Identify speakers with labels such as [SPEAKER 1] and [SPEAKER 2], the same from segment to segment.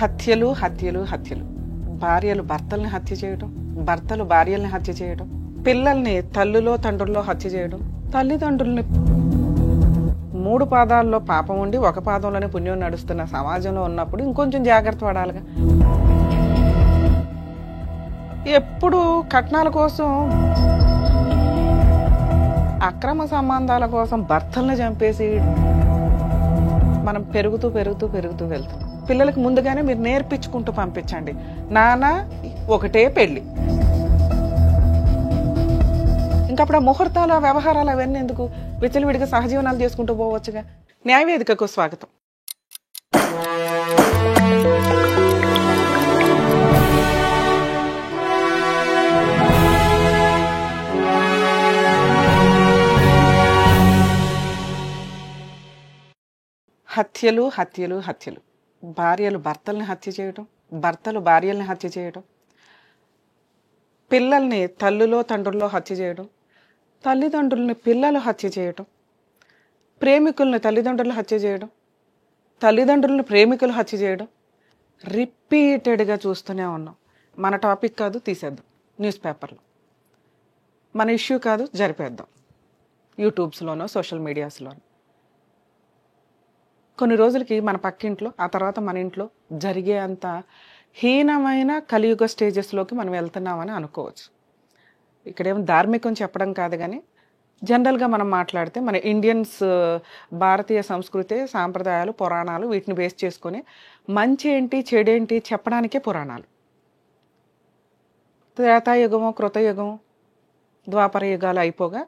[SPEAKER 1] హత్యలు హత్యలు హత్యలు. భార్యలు భర్తల్ని హత్య చేయడం, భర్తలు భార్యల్ని హత్య చేయడం, పిల్లల్ని తల్లులో తండ్రుల్లో హత్య చేయడం, తల్లిదండ్రుల్ని మూడు పాదాల్లో పాపం ఉండి ఒక పాదంలోనే పుణ్యం నడుస్తున్న సమాజంలో ఉన్నప్పుడు ఇంకొంచెం జాగ్రత్త పడాలిగా. ఎప్పుడు కట్నాల కోసం, అక్రమ సంబంధాల కోసం భర్తల్ని చంపేసి మనం పెరుగుతూ పెరుగుతూ పెరుగుతూ వెళ్తాం. పిల్లలకు ముందుగానే మీరు నేర్పించుకుంటూ పంపించండి, నాన్న ఒకటే పెళ్ళి. ఇంకప్పుడు ఆ ముహూర్తాలు, ఆ వ్యవహారాలు అవన్నీ ఎందుకు? విచ్చలవిడిగా సహజీవనాలు చేసుకుంటూ పోవచ్చుగా. న్యాయవేదికకు స్వాగతం. హత్యలు హత్యలు హత్యలు. భార్యలు భర్తల్ని హత్య చేయడం, భర్తలు భార్యల్ని హత్య చేయడం, పిల్లల్ని తల్లులో తండ్రుల్లో హత్య చేయడం, తల్లిదండ్రుల్ని పిల్లలు హత్య చేయడం, ప్రేమికుల్ని తల్లిదండ్రులు హత్య చేయడం, తల్లిదండ్రులను ప్రేమికులు హత్య చేయడం రిపీటెడ్గా చూస్తూనే ఉన్నాం. మన టాపిక్ కాదు, తీసేద్దాం న్యూస్ పేపర్లో. మన ఇష్యూ కాదు, జరిపేద్దాం యూట్యూబ్స్లోనో సోషల్ మీడియాస్లోనో. కొన్ని రోజులకి మన పక్కింట్లో, ఆ తర్వాత మన ఇంట్లో జరిగే అంత హీనమైన కలియుగ స్టేజెస్లోకి మనం వెళ్తున్నామని అనుకోవచ్చు. ఇక్కడేమో ధార్మికం చెప్పడం కాదు, కానీ జనరల్గా మనం మాట్లాడితే మన ఇండియన్స్, భారతీయ సంస్కృతి, సాంప్రదాయాలు, పురాణాలు, వీటిని బేస్ చేసుకొని మంచి ఏంటి చెడేంటి చెప్పడానికే పురాణాలు. త్రేతాయుగము, కృతయుగం, ద్వాపర యుగాలు అయిపోగా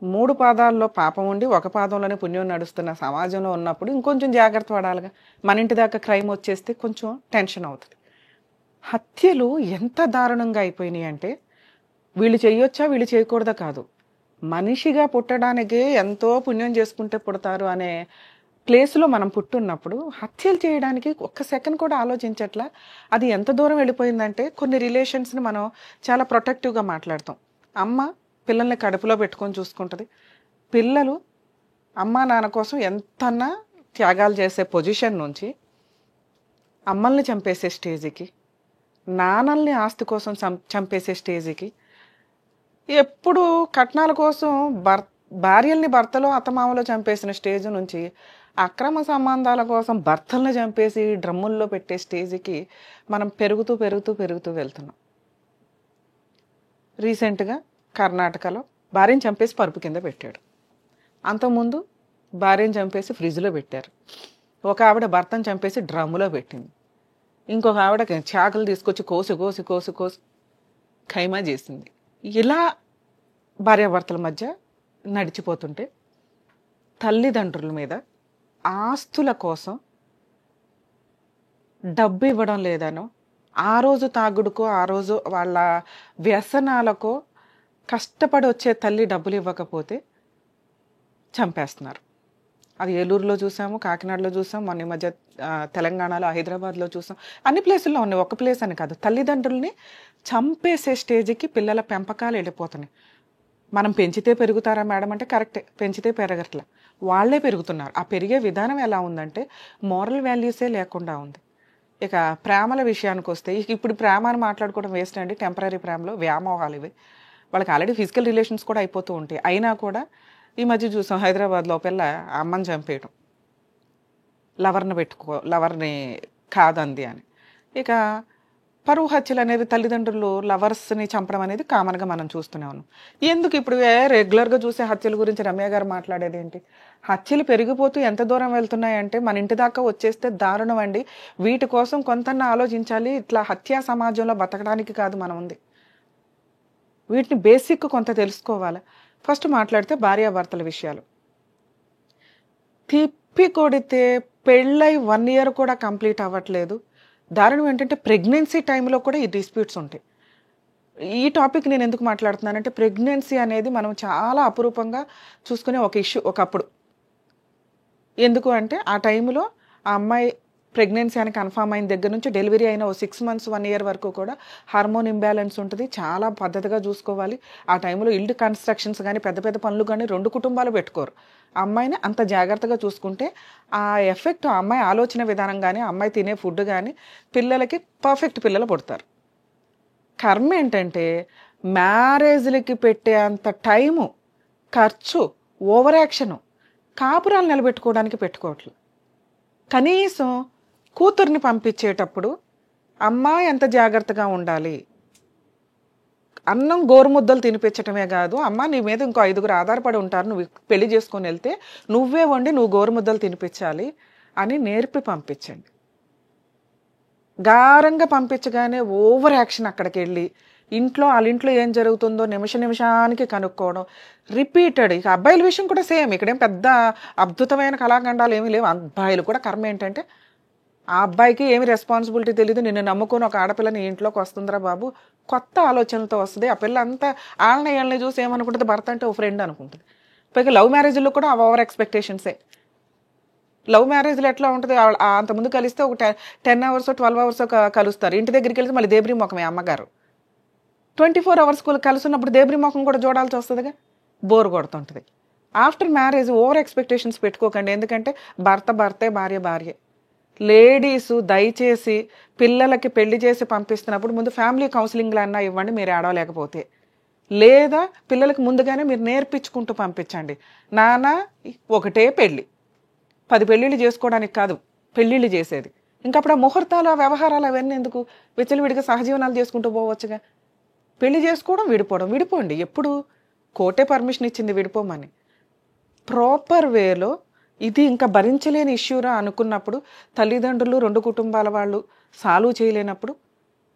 [SPEAKER 1] మూడు పాదాల్లో పాపం ఉండి ఒక పాదంలోనే పుణ్యం నడుస్తున్న సమాజంలో ఉన్నప్పుడు ఇంకొంచెం జాగ్రత్త పడాలిగా. మన ఇంటి దాకా క్రైమ్ వచ్చేస్తే కొంచెం టెన్షన్ అవుతుంది. హత్యలు ఎంత దారుణంగా అయిపోయినాయి అంటే, వీళ్ళు చేయొచ్చా వీళ్ళు చేయకూడదా కాదు, మనిషిగా పుట్టడానికి ఎంతో పుణ్యం చేసుకుంటే పుడతారు అనే ప్లేస్లో మనం పుట్టున్నప్పుడు హత్యలు చేయడానికి ఒక్క సెకండ్ కూడా ఆలోచించట్లా. అది ఎంత దూరం వెళ్ళిపోయిందంటే, కొన్ని రిలేషన్స్ని మనం చాలా ప్రొటెక్టివ్గా మాట్లాడతాం. అమ్మ పిల్లల్ని కడుపులో పెట్టుకొని చూసుకుంటుంది. పిల్లలు అమ్మా నాన్న కోసం ఎంతన్నా త్యాగాలు చేసే పొజిషన్ నుంచి అమ్మల్ని చంపేసే స్టేజ్కి, నాన్నల్ని ఆస్తి కోసం చంపేసే స్టేజ్కి, ఎప్పుడు కట్నాల కోసం భార్యల్ని భర్తలో అత్తమామలో చంపేసిన స్టేజ్ నుంచి అక్రమ సంబంధాల కోసం భర్తల్ని చంపేసి డ్రమ్ముల్లో పెట్టే స్టేజ్కి మనం పెరుగుతూ పెరుగుతూ పెరుగుతూ వెళ్తున్నాం. రీసెంట్గా కర్ణాటకలో భార్యను చంపేసి పరుపు కింద పెట్టాడు. అంతకుముందు భార్యను చంపేసి ఫ్రిడ్జ్లో పెట్టారు. ఒక ఆవిడ భర్తను చంపేసి డ్రమ్ములో పెట్టింది. ఇంకొక ఆవిడ చాకులు తీసుకొచ్చి కోసి కోసి కోసి కోసి ఖైమా చేసింది. ఇలా భార్యాభర్తల మధ్య నడిచిపోతుంటే తల్లిదండ్రుల మీద ఆస్తుల కోసం డబ్బు ఇవ్వడం లేదనో, ఆ రోజు తాగుడుకో, ఆ రోజు వాళ్ళ వ్యసనాలకో కష్టపడి వచ్చే తల్లి డబ్బులు ఇవ్వకపోతే చంపేస్తున్నారు. అది ఏలూరులో చూసాము, కాకినాడలో చూసాం, మొన్న ఈ మధ్య తెలంగాణలో, హైదరాబాద్లో చూసాం. అన్ని ప్లేసుల్లో ఉన్నాయి, ఒక ప్లేస్ అని కాదు. తల్లిదండ్రుల్ని చంపేసే స్టేజ్కి పిల్లల పెంపకాలు వెళ్ళిపోతున్నాయి. మనం పెంచితే పెరుగుతారా మేడం అంటే కరెక్టే, పెంచితే పెరగట్లా, వాళ్ళే పెరుగుతున్నారు. ఆ పెరిగే విధానం ఎలా ఉందంటే మోరల్ వాల్యూసే లేకుండా ఉంది. ఇక ప్రేమల విషయానికి వస్తే, ఇప్పుడు ప్రేమ అని మాట్లాడుకోవడం వేస్ట్ అండి. టెంపరీ ప్రేమలో వ్యామోహాలు ఇవి. వాళ్ళకి ఆల్రెడీ ఫిజికల్ రిలేషన్స్ కూడా అయిపోతూ ఉంటాయి. అయినా కూడా ఈ మధ్య చూసాం హైదరాబాద్లో పిల్ల అమ్మని చంపేయడం, లవర్ని కాదంది అని. ఇక పరువు హత్యలు అనేవి తల్లిదండ్రులు లవర్స్ని చంపడం అనేది కామన్గా మనం చూస్తూనే ఉన్నాం. ఎందుకు ఇప్పుడు రెగ్యులర్గా చూసే హత్యల గురించి రమ్య గారు మాట్లాడేది ఏంటి? హత్యలు పెరిగిపోతూ ఎంత దూరం వెళ్తున్నాయంటే మన ఇంటి దాకా వచ్చేస్తే దారుణం అండి. వీటి కోసం కొంతన్నా ఆలోచించాలి. ఇట్లా హత్యా సమాజంలో బతకడానికి కాదు మనం ఉంది. వీటిని బేసిక్ కొంత తెలుసుకోవాలి. ఫస్ట్ మాట్లాడితే భార్యాభర్తల విషయాలు. తిప్పి కొడితే పెళ్ళై 1 year కూడా కంప్లీట్ అవ్వట్లేదు. దారుణం ఏంటంటే ప్రెగ్నెన్సీ టైంలో కూడా ఈ డిస్ప్యూట్స్ ఉంటాయి. ఈ టాపిక్ నేను ఎందుకు మాట్లాడుతున్నానంటే, ప్రెగ్నెన్సీ అనేది మనం చాలా అపురూపంగా చూసుకునే ఒక ఇష్యూ ఒకప్పుడు. ఎందుకు అంటే ఆ టైంలో ఆ అమ్మాయి ప్రెగ్నెన్సీ అని కన్ఫామ్ అయిన దగ్గర నుంచి డెలివరీ అయిన ఓ 6 months 1 year వరకు కూడా హార్మోన్ ఇంబ్యాలెన్స్ ఉంటుంది. చాలా పద్ధతిగా చూసుకోవాలి. ఆ టైంలో ఇల్లు కన్స్ట్రక్షన్స్ కానీ పెద్ద పెద్ద పనులు కానీ 2 కుటుంబాలు పెట్టుకోరు. ఆ అమ్మాయిని అంత జాగ్రత్తగా చూసుకుంటే ఆ ఎఫెక్ట్ ఆ అమ్మాయి ఆలోచన విధానం కానీ అమ్మాయి తినే ఫుడ్ కానీ పిల్లలకి పర్ఫెక్ట్ పిల్లలు పుడతారు. కర్మ ఏంటంటే మ్యారేజ్లకి పెట్టే అంత టైము, ఖర్చు, ఓవర్ యాక్షను కాపురాలు నిలబెట్టుకోవడానికి పెట్టుకోవట్లేదు. కనీసం కూతుర్ని పంపించేటప్పుడు అమ్మాయి ఎంత జాగ్రత్తగా ఉండాలి, అన్నం గోరుముద్దలు తినిపించటమే కాదు, అమ్మ నీ మీద ఇంకో 5గురు ఆధారపడి ఉంటారు, నువ్వు పెళ్లి చేసుకొని వెళ్తే నువ్వే వండి నువ్వు గోరుముద్దలు తినిపించాలి అని నేర్పి పంపించండి. గారంగా పంపించగానే ఓవర్ యాక్షన్ అక్కడికి వెళ్ళి వాళ్ళ ఇంట్లో ఏం జరుగుతుందో నిమిషానికి కనుక్కోవడం రిపీటెడ్. ఇక అబ్బాయిల విషయం కూడా సేమ్. ఇక్కడేం పెద్ద అద్భుతమైన కళాఖండాలు ఏమీ లేవు. అబ్బాయిలు కూడా కర్మ ఏంటంటే ఆ అబ్బాయికి ఏమి రెస్పాన్సిబిలిటీ తెలియదు. నిన్ను నమ్ముకొని ఒక ఆడపిల్ల నీ ఇంట్లోకి వస్తుందిరా బాబు, కొత్త ఆలోచనలతో వస్తుంది. ఆ పిల్ల అంతా వాళ్ళని చూసి ఏమనుకుంటుంది, భర్త అంటే ఓ ఫ్రెండ్ అనుకుంటుంది. పైగా లవ్ మ్యారేజ్లో కూడా ఓవర్ ఎక్స్పెక్టేషన్సే. లవ్ మ్యారేజ్లో ఎట్లా ఉంటుంది, అంతకుముందు కలిస్తే ఒక 10 hours 12 hours కలుస్తారు. ఇంటి దగ్గరికి వెళ్తే మళ్ళీ దేబ్రీ ముఖమే అమ్మగారు. 24 hours కలిసి ఉన్నప్పుడు దేబ్రీ ముఖం కూడా చూడాల్సి వస్తుందిగా, బోర్ కొడుతుంటుంది. ఆఫ్టర్ మ్యారేజ్ ఓవర్ ఎక్స్పెక్టేషన్స్ పెట్టుకోకండి. ఎందుకంటే భర్తే, భార్య. లేడీసు దయచేసి పిల్లలకి పెళ్లి చేసి పంపిస్తున్నప్పుడు ముందు ఫ్యామిలీ కౌన్సిలింగ్లు అన్నా ఇవ్వండి మీరు ఏడవలేకపోతే. లేదా పిల్లలకి ముందుగానే మీరు నేర్పించుకుంటూ పంపించండి. నాన్న ఒకటే పెళ్ళి, 10 పెళ్ళిళ్ళు చేసుకోవడానికి కాదు పెళ్ళిళ్ళు చేసేది. ఇంకప్పుడు ఆ ముహూర్తాలు ఆ వ్యవహారాలు అవన్నీ ఎందుకు, విచ్చలవిడిగా సహజీవనాలు చేసుకుంటూ పోవచ్చుగా. పెళ్లి చేసుకోవడం విడిపోండి. ఎప్పుడు కోర్టే పర్మిషన్ ఇచ్చింది విడిపోమని. ప్రాపర్ వేలో ఇది ఇంకా భరించలేని ఇష్యూరా అనుకున్నప్పుడు తల్లిదండ్రులు 2 కుటుంబాల వాళ్ళు సాల్వ్ చేయలేనప్పుడు,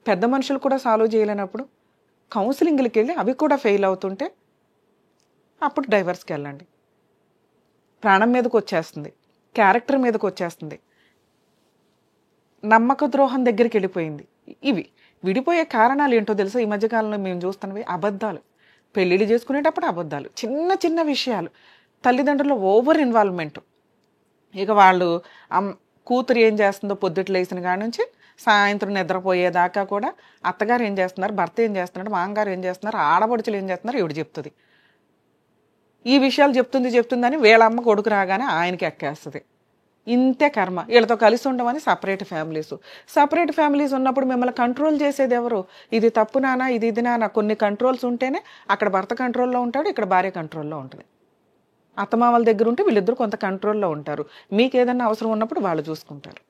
[SPEAKER 1] పెద్ద మనుషులు కూడా సాల్వ్ చేయలేనప్పుడు కౌన్సిలింగ్లకి వెళ్ళి అవి కూడా ఫెయిల్ అవుతుంటే అప్పుడు డైవర్స్కి వెళ్ళండి. ప్రాణం మీదకి వచ్చేస్తుంది, క్యారెక్టర్ మీదకి వచ్చేస్తుంది, నమ్మక ద్రోహం దగ్గరికి వెళ్ళిపోయింది. ఇవి విడిపోయే కారణాలు ఏంటో తెలుసా? ఈ మధ్యకాలంలో మేము చూస్తున్నవి అబద్ధాలు. పెళ్ళిళ్ళు చేసుకునేటప్పుడు అబద్ధాలు, చిన్న విషయాలు, తల్లిదండ్రుల ఓవర్ ఇన్వాల్వ్మెంట్. ఇక వాళ్ళు కూతురు ఏం చేస్తుందో పొద్దుట్లు వేసిన కాడ నుంచి సాయంత్రం నిద్రపోయేదాకా కూడా అత్తగారు ఏం చేస్తున్నారు, భర్త ఏం చేస్తున్నాడు, మామగారు ఏం చేస్తున్నారు, ఆడపడుచులు ఏం చేస్తున్నారు ఇవిడు చెప్తుంది. ఈ విషయాలు చెప్తుందని వీళ్ళ అమ్మ కొడుకు రాగానే ఆయనకి ఎక్కేస్తుంది. ఇంతే కర్మ. వీళ్ళతో కలిసి ఉండమని సపరేట్ ఫ్యామిలీస్ ఉన్నప్పుడు మిమ్మల్ని కంట్రోల్ చేసేది ఎవరు? ఇది తప్పు నానా, ఇది నానా. కొన్ని కంట్రోల్స్ ఉంటేనే అక్కడ భర్త కంట్రోల్లో ఉంటాడు, ఇక్కడ భార్య కంట్రోల్లో ఉంటుంది. అత్తమామల దగ్గర ఉంటే వీళ్ళిద్దరు కొంత కంట్రోల్లో ఉంటారు. మీకు ఏదన్నా అవసరం ఉన్నప్పుడు వాళ్ళు చూసుకుంటారు.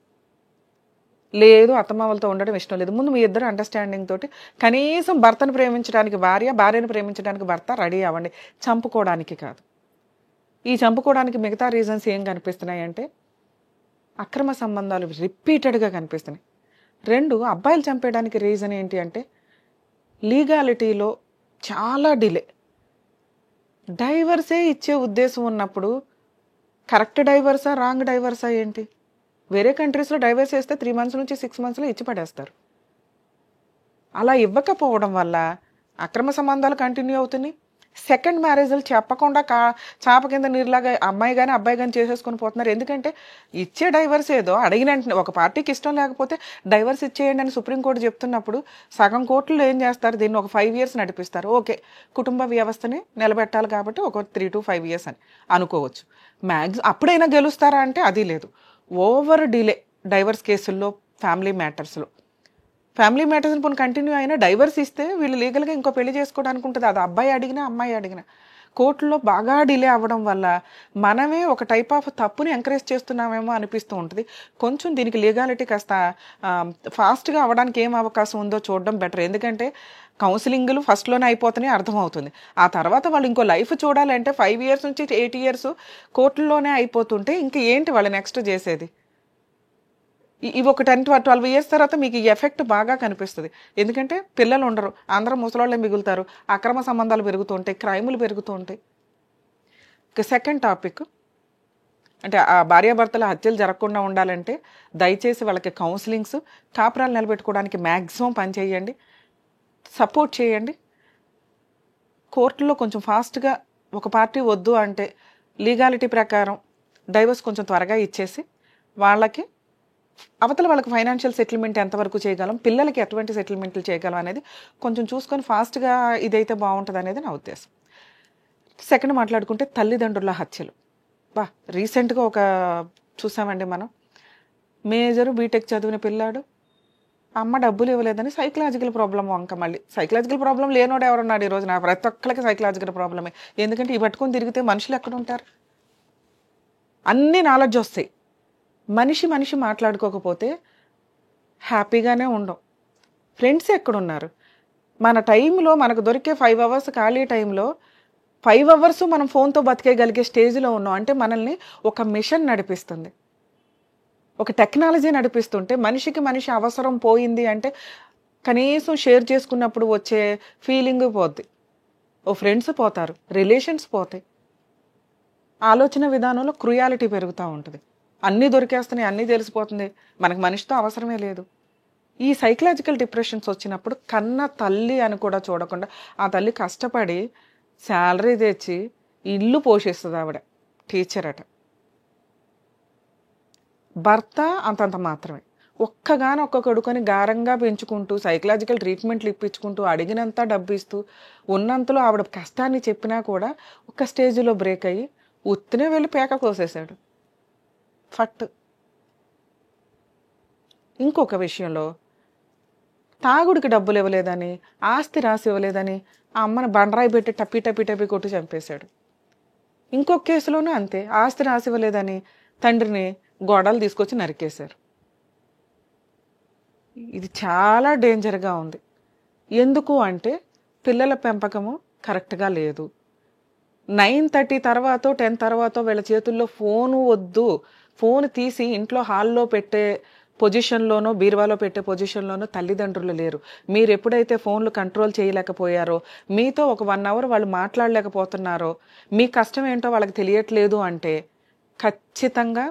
[SPEAKER 1] లేదు అత్తమామలతో ఉండడం ఇష్టం లేదు, ముందు మీ ఇద్దరు అండర్స్టాండింగ్ తోటి కనీసం భర్తను ప్రేమించడానికి భార్యను ప్రేమించడానికి భర్త రెడీ అవ్వండి. చంపుకోవడానికి కాదు. ఈ చంపుకోవడానికి మిగతా రీజన్స్ ఏం కనిపిస్తున్నాయి అంటే అక్రమ సంబంధాలు రిపీటెడ్గా కనిపిస్తున్నాయి. 2 అబ్బాయిలు చంపేయడానికి రీజన్ ఏంటి అంటే లీగాలిటీలో చాలా డిలే. డైవర్సే ఇచ్చే ఉద్దేశం ఉన్నప్పుడు కరెక్ట్ డైవర్సా రాంగ్ డైవర్సా ఏంటి? వేరే కంట్రీస్లో డైవర్స్ చేస్తే 3 months నుంచి 6 monthsలో ఇచ్చి పడేస్తారు. అలా ఇవ్వకపోవడం వల్ల అక్రమ సంబంధాలు కంటిన్యూ అవుతున్నాయి. సెకండ్ మ్యారేజ్లు చెప్పకుండా చాప కింద నీరులాగా అమ్మాయి కానీ అబ్బాయి కానీ చేసేసుకొని పోతున్నారు. ఎందుకంటే ఇచ్చే డైవర్స్ ఏదో అడిగిన ఒక పార్టీకి ఇష్టం లేకపోతే డైవర్స్ ఇచ్చేయండి అని సుప్రీంకోర్టు చెప్తున్నప్పుడు సగం కోర్టులో ఏం చేస్తారు, దీన్ని ఒక 5 years నడిపిస్తారు. ఓకే, కుటుంబ వ్యవస్థని నిలబెట్టాలి కాబట్టి ఒక 3 to 5 years అని అనుకోవచ్చు. అప్పుడైనా గెలుస్తారా అంటే అది లేదు. ఓవర్ డిలే డైవర్స్ కేసుల్లో, ఫ్యామిలీ మ్యాటర్స్లో పోనీ కంటిన్యూ అయినా డైవర్స్ ఇస్తే వీళ్ళు లీగల్గా ఇంకో పెళ్లి చేసుకోవడానికి ఉంటుంది. అది అబ్బాయి అడిగినా అమ్మాయి అడిగినా కోర్టులో బాగా డిలే అవ్వడం వల్ల మనమే ఒక టైప్ ఆఫ్ తప్పుని ఎంకరేజ్ చేస్తున్నామేమో అనిపిస్తూ ఉంటుంది. కొంచెం దీనికి లీగాలిటీ కాస్త ఫాస్ట్గా అవ్వడానికి ఏం అవకాశం ఉందో చూడడం బెటర్. ఎందుకంటే కౌన్సిలింగ్లు ఫస్ట్లోనే అయిపోతున్నాయి అర్థమవుతుంది. ఆ తర్వాత వాళ్ళు ఇంకో లైఫ్ చూడాలంటే 5 years నుంచి 8 years కోర్టుల్లోనే అయిపోతుంటే ఇంక ఏంటి వాళ్ళు నెక్స్ట్ చేసేది? ఇవి ఒక 10 to 12 years తర్వాత మీకు ఈ ఎఫెక్ట్ బాగా కనిపిస్తుంది. ఎందుకంటే పిల్లలు ఉండరు, అందరూ ముసలోళ్ళే మిగులుతారు, అక్రమ సంబంధాలు పెరుగుతూ ఉంటాయి, క్రైములు పెరుగుతూ ఉంటాయి. ఇక సెకండ్ టాపిక్ అంటే ఆ భార్యాభర్తల హత్యలు జరగకుండా ఉండాలంటే దయచేసి వాళ్ళకి కౌన్సిలింగ్స్, కాపురాలు నిలబెట్టుకోవడానికి మ్యాక్సిమం పని చేయండి, సపోర్ట్ చేయండి. కోర్టులో కొంచెం ఫాస్ట్గా ఒక పార్టీ వద్దు అంటే లీగాలిటీ ప్రకారం డైవర్స్ కొంచెం త్వరగా ఇచ్చేసి వాళ్ళకి అవతల వాళ్ళకి ఫైనాన్షియల్ సెటిల్మెంట్ ఎంతవరకు చేయగలం, పిల్లలకి ఎటువంటి సెటిల్మెంట్లు చేయగలం అనేది కొంచెం చూసుకొని ఫాస్ట్గా ఇదైతే బాగుంటుంది అనేది నా ఉద్దేశం. సెకండ్ మాట్లాడుకుంటే తల్లిదండ్రుల హత్యలు. రీసెంట్గా ఒక చూసామండి మనం, మేజరు బీటెక్ చదివిన పిల్లాడు అమ్మ డబ్బులు ఇవ్వలేదని సైకలాజికల్ ప్రాబ్లం వంక. మళ్ళీ సైకలాజికల్ ప్రాబ్లం లేనోడు ఎవరున్నాడు ఈరోజు? నా ప్రతి ఒక్కరికి సైకలాజికల్ ప్రాబ్లమే. ఎందుకంటే ఈ పట్టుకొని తిరిగితే మనుషులు ఎక్కడ ఉంటారు? అన్ని నాలెడ్జ్ వస్తాయి. మనిషి మాట్లాడుకోకపోతే హ్యాపీగానే ఉండం. ఫ్రెండ్స్ ఎక్కడున్నారు? మన టైంలో మనకు దొరికే 5 hours ఖాళీ టైంలో 5 hours మనం ఫోన్తో బతికేయగలిగే స్టేజ్లో ఉన్నాం. అంటే మనల్ని ఒక మిషన్ నడిపిస్తుంది, ఒక టెక్నాలజీ నడిపిస్తుంటే మనిషి అవసరం పోయింది అంటే కనీసం షేర్ చేసుకున్నప్పుడు వచ్చే ఫీలింగ్ పోద్ది. ఓ ఫ్రెండ్స్ పోతారు, రిలేషన్స్ పోతాయి, ఆలోచన విధానంలో క్రుయాలిటీ పెరుగుతూ ఉంటుంది. అన్నీ దొరికేస్తున్నాయి, అన్నీ తెలిసిపోతుంది, మనకు మనిషితో అవసరమే లేదు. ఈ సైకలాజికల్ డిప్రెషన్స్ వచ్చినప్పుడు కన్న తల్లి అని కూడా చూడకుండా ఆ తల్లి కష్టపడి శాలరీ తెచ్చి ఇల్లు పోషిస్తుంది. ఆవిడ టీచర్ అట. భర్త అంతంత మాత్రమే. ఒక్క కొడుకొని గారంగా పెంచుకుంటూ సైకలాజికల్ ట్రీట్మెంట్లు ఇప్పించుకుంటూ అడిగినంత డబ్బు ఇస్తూ ఉన్నంతలో ఆవిడ కష్టాన్ని చెప్పినా కూడా ఒక స్టేజ్లో బ్రేక్ అయ్యి ఉత్తినే వెళ్ళి పేక కోసేశాడు. ఫట్. ఇంకొక విషయంలో తాగుడికి డబ్బులు ఇవ్వలేదని, ఆస్తి రాసి ఇవ్వలేదని ఆ అమ్మని బండరాయి పెట్టి టప్పి కొట్టి చంపేశాడు. ఇంకొక కేసులోనూ అంతే, ఆస్తి రాసి ఇవ్వలేదని తండ్రిని గోడలు తీసుకొచ్చి నరికేశారు. ఇది చాలా డేంజర్గా ఉంది. ఎందుకు అంటే పిల్లల పెంపకము కరెక్ట్గా లేదు. 9:30 తర్వాత 10 తర్వాత వీళ్ళ చేతుల్లో ఫోను వద్దు, ఫోన్ తీసి ఇంట్లో హాల్లో పెట్టే పొజిషన్లోనో బీరువాలో పెట్టే పొజిషన్లోనో తల్లిదండ్రులు లేరు. మీరు ఎప్పుడైతే ఫోన్లు కంట్రోల్ చేయలేకపోయారో, మీతో ఒక 1 hour వాళ్ళు మాట్లాడలేకపోతున్నారో, మీ కష్టం ఏంటో వాళ్ళకి తెలియట్లేదు అంటే ఖచ్చితంగా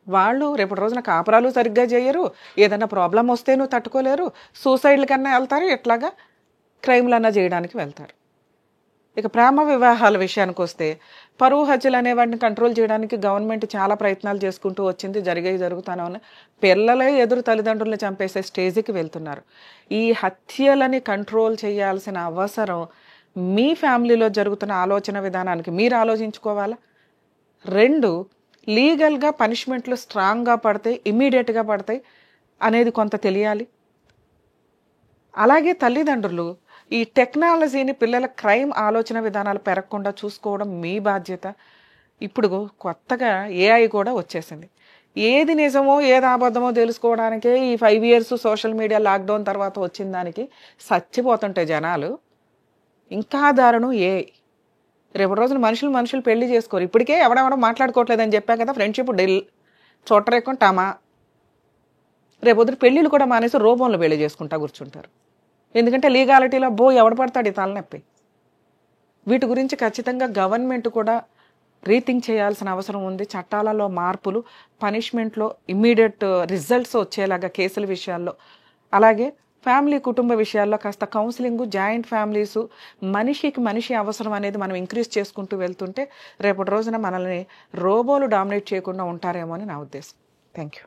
[SPEAKER 1] వాళ్ళు రేపటి రోజున కాపురాలు సరిగ్గా చేయరు, ఏదైనా ప్రాబ్లం వస్తే నువ్వు తట్టుకోలేరు, సూసైడ్ల కన్నా వెళ్తారు, ఎట్లాగా క్రైమ్లన్నా చేయడానికి వెళ్తారు. ఇక ప్రేమ వివాహాల విషయానికి వస్తే పరువు హత్యలు అనే వాటిని కంట్రోల్ చేయడానికి గవర్నమెంట్ చాలా ప్రయత్నాలు చేసుకుంటూ వచ్చింది, జరుగుతానే ఉన్నాయి. పిల్లలే ఎదురు తల్లిదండ్రులను చంపేసే స్టేజ్కి వెళ్తున్నారు. ఈ హత్యలని కంట్రోల్ చేయాల్సిన అవసరం మీ ఫ్యామిలీలో జరుగుతున్న ఆలోచన విధానానికి మీరు ఆలోచించుకోవాలా. 2, లీగల్గా పనిష్మెంట్లు స్ట్రాంగ్గా పడతాయి, ఇమ్మీడియట్గా పడతాయి అనేది కొంత తెలియాలి. అలాగే తల్లిదండ్రులు ఈ టెక్నాలజీని పిల్లల క్రైమ్ ఆలోచన విధానాలు పెరగకుండా చూసుకోవడం మీ బాధ్యత. ఇప్పుడు కొత్తగా AI కూడా వచ్చేసింది. ఏది నిజమో ఏది అబద్ధమో తెలుసుకోవడానికే ఈ 5 years సోషల్ మీడియా లాక్డౌన్ తర్వాత వచ్చిన దానికి చచ్చిపోతుంటాయి జనాలు. ఇంకా దారుణం AI. రేపటి రోజున మనుషులు పెళ్లి చేసుకోరు. ఇప్పటికే ఎవడెవడో మాట్లాడుకోవట్లేదని చెప్పా కదా, ఫ్రెండ్షిప్ డిల్ చూటరేకుంటామా. రేపొద్దు పెళ్ళిళ్ళు కూడా మానేసి రూపంలో పెళ్లి చేసుకుంటా కూర్చుంటారు. ఎందుకంటే లీగాలిటీలో ఎవడు పడతాడు ఈ తలనొప్పి. వీటి గురించి ఖచ్చితంగా గవర్నమెంట్ కూడా రీథింక్ చేయాల్సిన అవసరం ఉంది. చట్టాలలో మార్పులు, పనిష్మెంట్లో ఇమ్మీడియట్ రిజల్ట్స్ వచ్చేలాగా కేసుల విషయాల్లో, అలాగే ఫ్యామిలీ కుటుంబ విషయాల్లో కాస్త కౌన్సిలింగ్, జాయింట్ ఫ్యామిలీసు, మనిషి అవసరం అనేది మనం ఇంక్రీజ్ చేసుకుంటూ వెళ్తుంటే రేపటి రోజున మనల్ని రోబోలు డామినేట్ చేయకుండా ఉంటారేమో అని నా ఉద్దేశం. Thank you.